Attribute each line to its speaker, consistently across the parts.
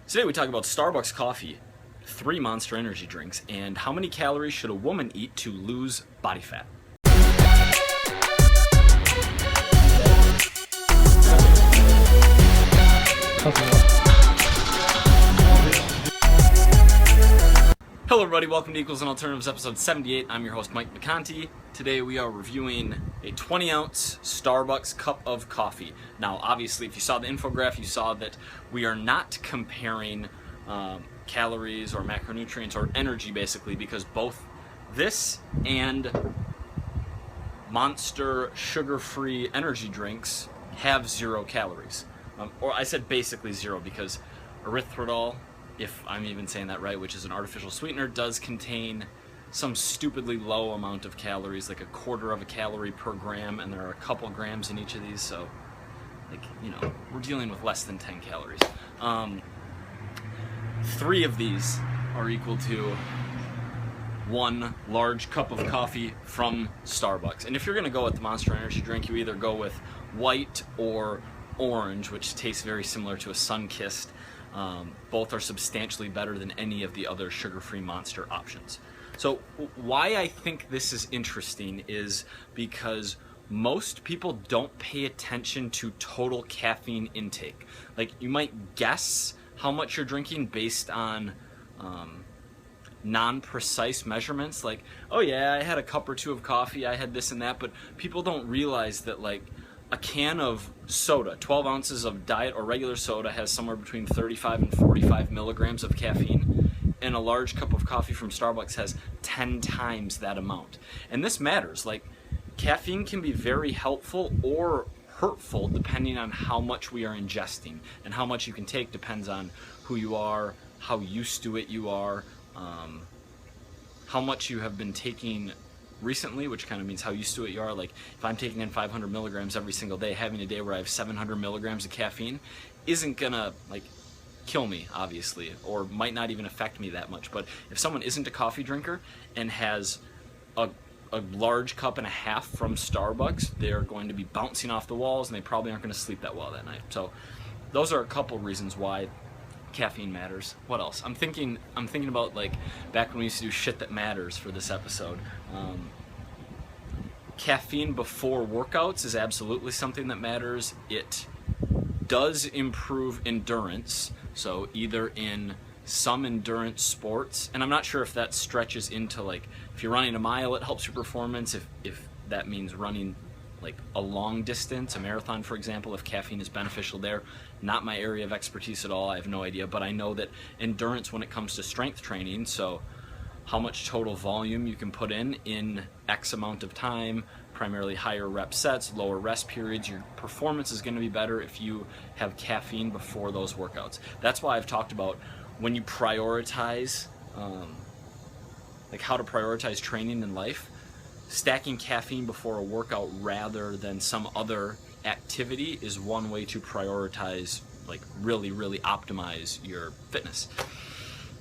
Speaker 1: Today we talk about Starbucks coffee, 3 Monster energy drinks, and how many calories should a woman eat to lose body fat. Hello everybody, welcome to Equals and Alternatives episode 78. I'm your host Mike Vacanti. Today we are reviewing a 20-ounce Starbucks cup of coffee. Now obviously if you saw the infographic, you saw that we are not comparing calories or macronutrients or energy basically, because both this and Monster sugar-free energy drinks have 0 calories. Or I said basically 0 because erythritol, if I'm even saying that right, which is an artificial sweetener, does contain some stupidly low amount of calories, like 1/4 of a calorie per gram, and there are a couple grams in each of these, so we're dealing with less than 10 calories. 3 of these are equal to 1 large cup of coffee from Starbucks. And if you're gonna go with the Monster energy drink, you either go with white or orange, which tastes very similar to a Sun-Kissed. Both are substantially better than any of the other sugar-free Monster options. So why I think this is interesting is because most people don't pay attention to total caffeine intake. Like, you might guess how much you're drinking based on non-precise measurements, like, oh yeah, I had a cup or 2 of coffee, I had this and that, but people don't realize that, like, a can of soda, 12 ounces of diet or regular soda, has somewhere between 35 and 45 milligrams of caffeine, and a large cup of coffee from Starbucks has 10 times that amount. And this matters. Like, caffeine can be very helpful or hurtful depending on how much we are ingesting, and how much you can take depends on who you are, how used to it you are, how much you have been taking recently, which kind of means how used to it you are. Like, if I'm taking in 500 milligrams every single day, having a day where I have 700 milligrams of caffeine isn't gonna, like, kill me, obviously, or might not even affect me that much. But if someone isn't a coffee drinker and has a large cup and a half from Starbucks, they're going to be bouncing off the walls, and they probably aren't going to sleep that well that night. So those are a couple reasons why caffeine matters. What else? I'm thinking about, like, back when we used to do shit that matters for this episode. Caffeine before workouts is absolutely something that matters. It does improve endurance, so either in some endurance sports, and I'm not sure if that stretches into, like, if you're running a mile, it helps your performance. If that means running, like, a long distance, a marathon, for example, if caffeine is beneficial there. Not my area of expertise at all, I have no idea, but I know that endurance when it comes to strength training, so how much total volume you can put in X amount of time, primarily higher rep sets, lower rest periods, your performance is going to be better if you have caffeine before those workouts. That's why I've talked about when you prioritize, like how to prioritize training in life, stacking caffeine before a workout rather than some other activity is one way to prioritize, like, really, really optimize your fitness.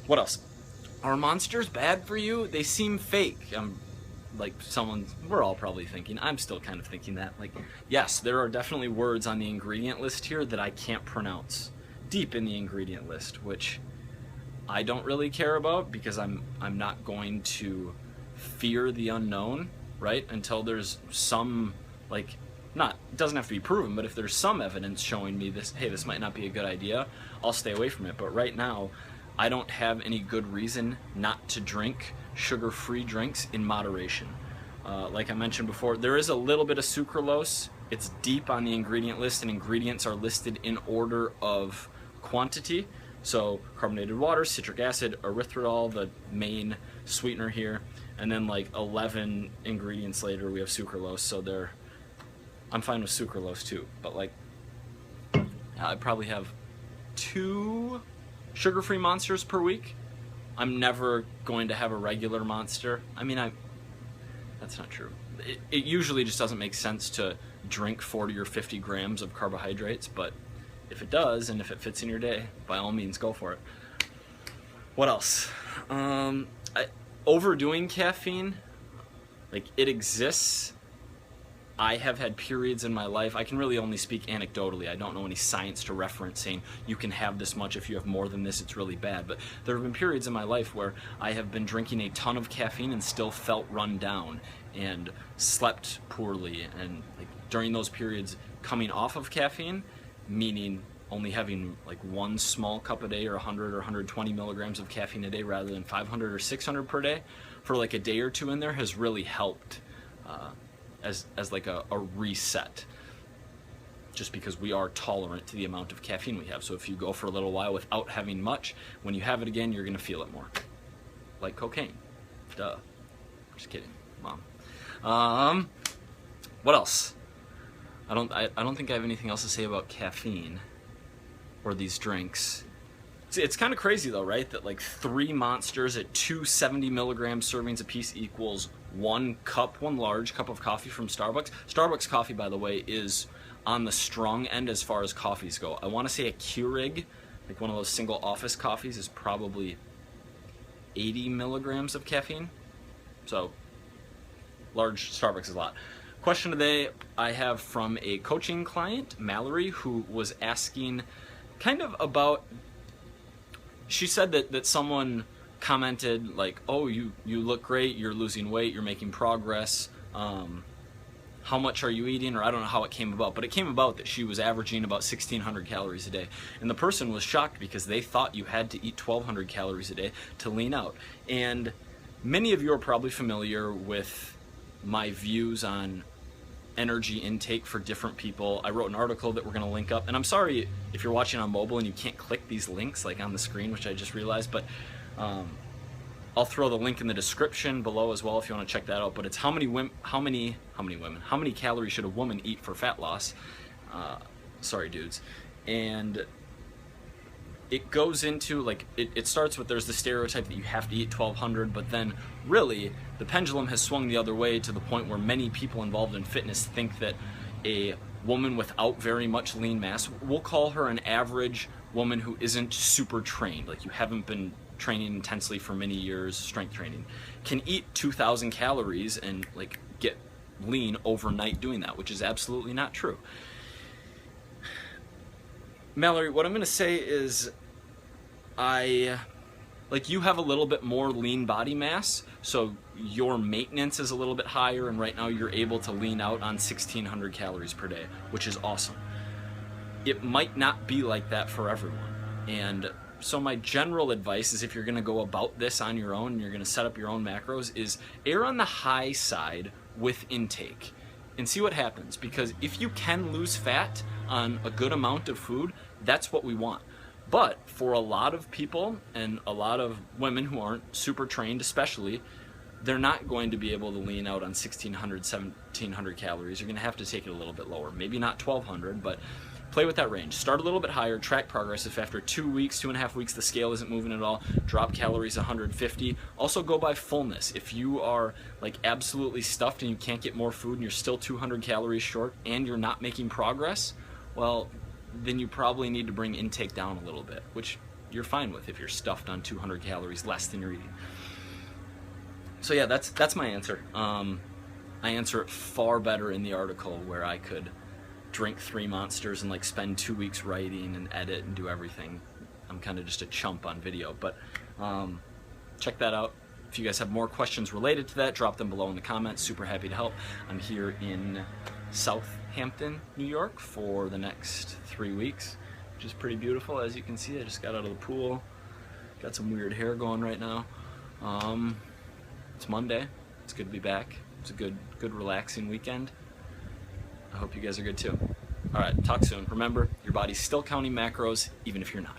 Speaker 1: What else? Are Monsters bad for you? They seem fake. We're all probably thinking, I'm still kind of thinking that, like, yes, there are definitely words on the ingredient list here that I can't pronounce, deep in the ingredient list, which I don't really care about because I'm not going to fear the unknown, right? Until there's some, like, it doesn't have to be proven, but if there's some evidence showing me this, hey, this might not be a good idea, I'll stay away from it. But right now, I don't have any good reason not to drink sugar-free drinks in moderation. Like I mentioned before, there is a little bit of sucralose. It's deep on the ingredient list, and ingredients are listed in order of quantity. So carbonated water, citric acid, erythritol, the main sweetener here, and then like 11 ingredients later we have sucralose. So I'm fine with sucralose too, but, like, I probably have 2 sugar-free Monsters per week. I'm never going to have a regular Monster. I mean, that's not true. It usually just doesn't make sense to drink 40 or 50 grams of carbohydrates, but if it does, and if it fits in your day, by all means, go for it. What else? Overdoing caffeine, like, it exists I have had periods in my life, I can really only speak anecdotally, I don't know any science to reference saying you can have this much, if you have more than this it's really bad, but there have been periods in my life where I have been drinking a ton of caffeine and still felt run down and slept poorly, and like during those periods coming off of caffeine, meaning only having like one small cup a day or 100 or 120 milligrams of caffeine a day rather than 500 or 600 per day for like a day or two in there has really helped as like a reset, just because we are tolerant to the amount of caffeine we have. So if you go for a little while without having much, when you have it again, you're going to feel it more. Like cocaine. Duh. Just kidding, Mom. What else? I don't think I have anything else to say about caffeine or these drinks. It's kind of crazy though, right? That like 3 monsters at 270 milligram servings apiece equals one large cup of coffee from Starbucks. Starbucks coffee, by the way, is on the strong end as far as coffees go. I want to say a Keurig, like one of those single office coffees, is probably 80 milligrams of caffeine. So large. Starbucks is a lot. Question today I have from a coaching client, Mallory, who was asking kind of about, she said that someone commented like, oh, you look great, you're losing weight, you're making progress, how much are you eating? Or I don't know how it came about, but it came about that she was averaging about 1,600 calories a day. And the person was shocked because they thought you had to eat 1,200 calories a day to lean out. And many of you are probably familiar with my views on energy intake for different people. I wrote an article that we're going to link up, and I'm sorry if you're watching on mobile and you can't click these links like on the screen, which I just realized, but I'll throw the link in the description below as well if you want to check that out. But it's how many calories should a woman eat for fat loss? Sorry, dudes. And it goes into like it starts with, there's the stereotype that you have to eat 1,200, but then really the pendulum has swung the other way to the point where many people involved in fitness think that a woman without very much lean mass, we'll call her an average woman who isn't super trained, like you haven't been training intensely for many years, strength training, can eat 2,000 calories and like get lean overnight doing that, which is absolutely not true. Mallory, what I'm going to say is you have a little bit more lean body mass, so your maintenance is a little bit higher, and right now you're able to lean out on 1,600 calories per day, which is awesome. It might not be like that for everyone, and so my general advice is, if you're going to go about this on your own and you're going to set up your own macros, is err on the high side with intake and see what happens. Because if you can lose fat on a good amount of food, that's what we want. But for a lot of people, and a lot of women who aren't super trained especially, they're not going to be able to lean out on 1,600, 1,700 calories. You're going to have to take it a little bit lower. Maybe not 1,200, but play with that range. Start a little bit higher, track progress. If after 2 weeks, 2.5 weeks, the scale isn't moving at all, drop calories 150. Also go by fullness. If you are like absolutely stuffed and you can't get more food and you're still 200 calories short and you're not making progress, well, then you probably need to bring intake down a little bit, which you're fine with if you're stuffed on 200 calories less than you're eating. So yeah, that's my answer. I answer it far better in the article, where I could drink 3 monsters and like spend 2 weeks writing and edit and do everything. I'm kind of just a chump on video, but check that out. If you guys have more questions related to that, drop them below in the comments. Super happy to help. I'm here in Southampton, New York for the next 3 weeks, which is pretty beautiful. As you can see, I just got out of the pool. Got some weird hair going right now. It's Monday. It's good to be back. It's a good relaxing weekend. I hope you guys are good too. All right, talk soon. Remember, your body's still counting macros, even if you're not.